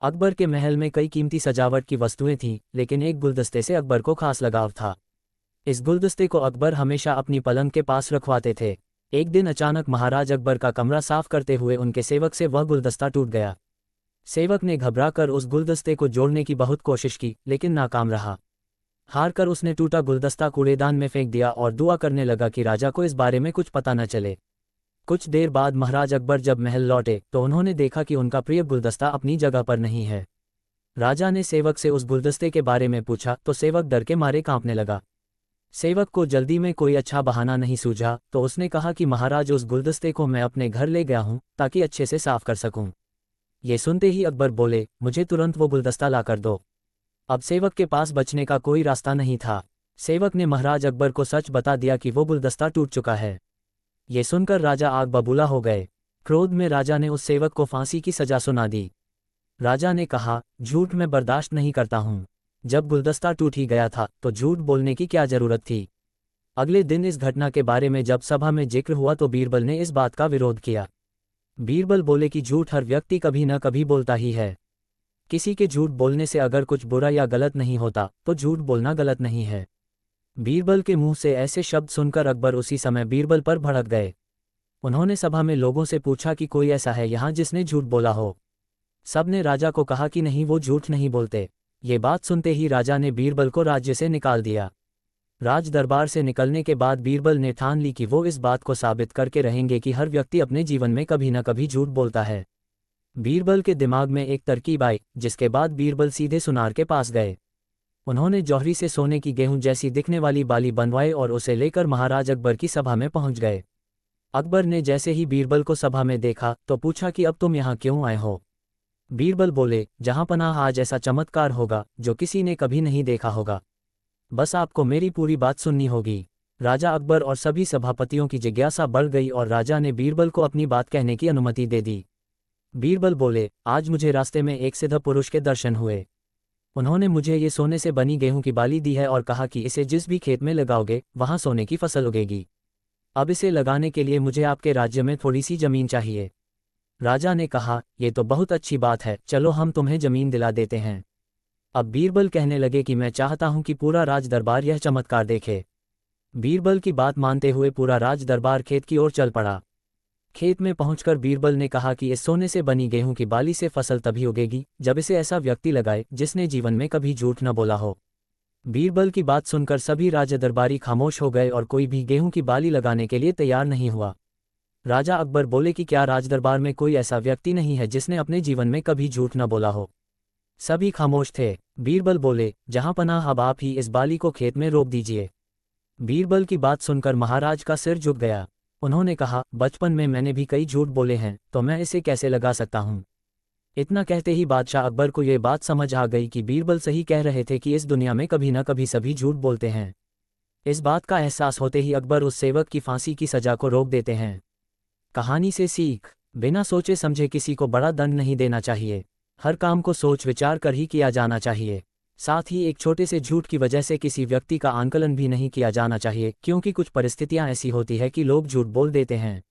अकबर के महल में कई कीमती सजावट की वस्तुएं थीं, लेकिन एक गुलदस्ते से अकबर को खास लगाव था। इस गुलदस्ते को अकबर हमेशा अपनी पलंग के पास रखवाते थे। एक दिन अचानक महाराज अकबर का कमरा साफ करते हुए उनके सेवक से वह गुलदस्ता टूट गया। सेवक ने घबराकर उस गुलदस्ते को जोड़ने की बहुत कोशिश की, लेकिन नाकाम रहा। हार कर उसने टूटा गुलदस्ता कूड़ेदान में फेंक दिया और दुआ करने लगा कि राजा को इस बारे में कुछ पता न चले। कुछ देर बाद महाराज अकबर जब महल लौटे तो उन्होंने देखा कि उनका प्रिय गुलदस्ता अपनी जगह पर नहीं है। राजा ने सेवक से उस गुलदस्ते के बारे में पूछा तो सेवक डर के मारे कांपने लगा। सेवक को जल्दी में कोई अच्छा बहाना नहीं सूझा तो उसने कहा कि महाराज, उस गुलदस्ते को मैं अपने घर ले गया हूं ताकि अच्छे से साफ कर सकूं। ये सुनते ही अकबर बोले, मुझे तुरंत वो गुलदस्ता ला कर दो। अब सेवक के पास बचने का कोई रास्ता नहीं था। सेवक ने महाराज अकबर को सच बता दिया कि वो गुलदस्ता टूट चुका है। ये सुनकर राजा आग बबूला हो गए। क्रोध में राजा ने उस सेवक को फांसी की सजा सुना दी। राजा ने कहा, झूठ मैं बर्दाश्त नहीं करता हूं। जब गुलदस्ता टूट ही गया था तो झूठ बोलने की क्या जरूरत थी। अगले दिन इस घटना के बारे में जब सभा में जिक्र हुआ तो बीरबल ने इस बात का विरोध किया। बीरबल बोले कि झूठ हर व्यक्ति कभी न कभी बोलता ही है। किसी के झूठ बोलने से अगर कुछ बुरा या गलत नहीं होता तो झूठ बोलना गलत नहीं है। बीरबल के मुंह से ऐसे शब्द सुनकर अकबर उसी समय बीरबल पर भड़क गए। उन्होंने सभा में लोगों से पूछा कि कोई ऐसा है यहाँ जिसने झूठ बोला हो। सब ने राजा को कहा कि नहीं, वो झूठ नहीं बोलते। ये बात सुनते ही राजा ने बीरबल को राज्य से निकाल दिया। राज दरबार से निकलने के बाद बीरबल ने ठान ली कि वो इस बात को साबित करके रहेंगे कि हर व्यक्ति अपने जीवन में कभी न कभी झूठ बोलता है। बीरबल के दिमाग में एक तरकीब आई, जिसके बाद बीरबल सीधे सुनार के पास गए। उन्होंने जौहरी से सोने की गेहूं जैसी दिखने वाली बाली बनवाई और उसे लेकर महाराज अकबर की सभा में पहुंच गए। अकबर ने जैसे ही बीरबल को सभा में देखा तो पूछा कि अब तुम यहाँ क्यों आए हो। बीरबल बोले, जहां पनाह आज ऐसा चमत्कार होगा जो किसी ने कभी नहीं देखा होगा। बस आपको मेरी पूरी बात सुननी होगी। राजा अकबर और सभी सभापतियों की जिज्ञासा बढ़ गई और राजा ने बीरबल को अपनी बात कहने की अनुमति दे दी। बीरबल बोले, आज मुझे रास्ते में एक सिद्ध पुरुष के दर्शन हुए। उन्होंने मुझे ये सोने से बनी गेहूं की बाली दी है और कहा कि इसे जिस भी खेत में लगाओगे वहां सोने की फसल उगेगी। अब इसे लगाने के लिए मुझे आपके राज्य में थोड़ी सी जमीन चाहिए। राजा ने कहा, ये तो बहुत अच्छी बात है, चलो हम तुम्हें जमीन दिला देते हैं। अब बीरबल कहने लगे कि मैं चाहता हूं कि पूरा राज दरबार यह चमत्कार देखे। बीरबल की बात मानते हुए पूरा राज दरबार खेत की ओर चल पड़ा। खेत में पहुंचकर बीरबल ने कहा कि इस सोने से बनी गेहूं की बाली से फसल तभी उगेगी जब इसे ऐसा व्यक्ति लगाए जिसने जीवन में कभी झूठ न बोला हो। बीरबल की बात सुनकर सभी राज दरबारी खामोश हो गए और कोई भी गेहूं की बाली लगाने के लिए तैयार नहीं हुआ। राजा अकबर बोले कि क्या राजदरबार में कोई ऐसा व्यक्ति नहीं है जिसने अपने जीवन में कभी झूठ न बोला हो। सभी खामोश थे। बीरबल बोले, जहां पनाह अब आप ही इस बाली को खेत में रोप दीजिए। बीरबल की बात सुनकर महाराज का सिर झुक गया। उन्होंने कहा, बचपन में मैंने भी कई झूठ बोले हैं, तो मैं इसे कैसे लगा सकता हूं। इतना कहते ही बादशाह अकबर को ये बात समझ आ गई कि बीरबल सही कह रहे थे कि इस दुनिया में कभी न कभी सभी झूठ बोलते हैं। इस बात का एहसास होते ही अकबर उस सेवक की फांसी की सजा को रोक देते हैं। कहानी से सीख, बिना सोचे समझे किसी को बड़ा दंड नहीं देना चाहिए। हर काम को सोच विचार कर ही किया जाना चाहिए। साथ ही एक छोटे से झूठ की वजह से किसी व्यक्ति का आंकलन भी नहीं किया जाना चाहिए, क्योंकि कुछ परिस्थितियां ऐसी होती है कि लोग झूठ बोल देते हैं।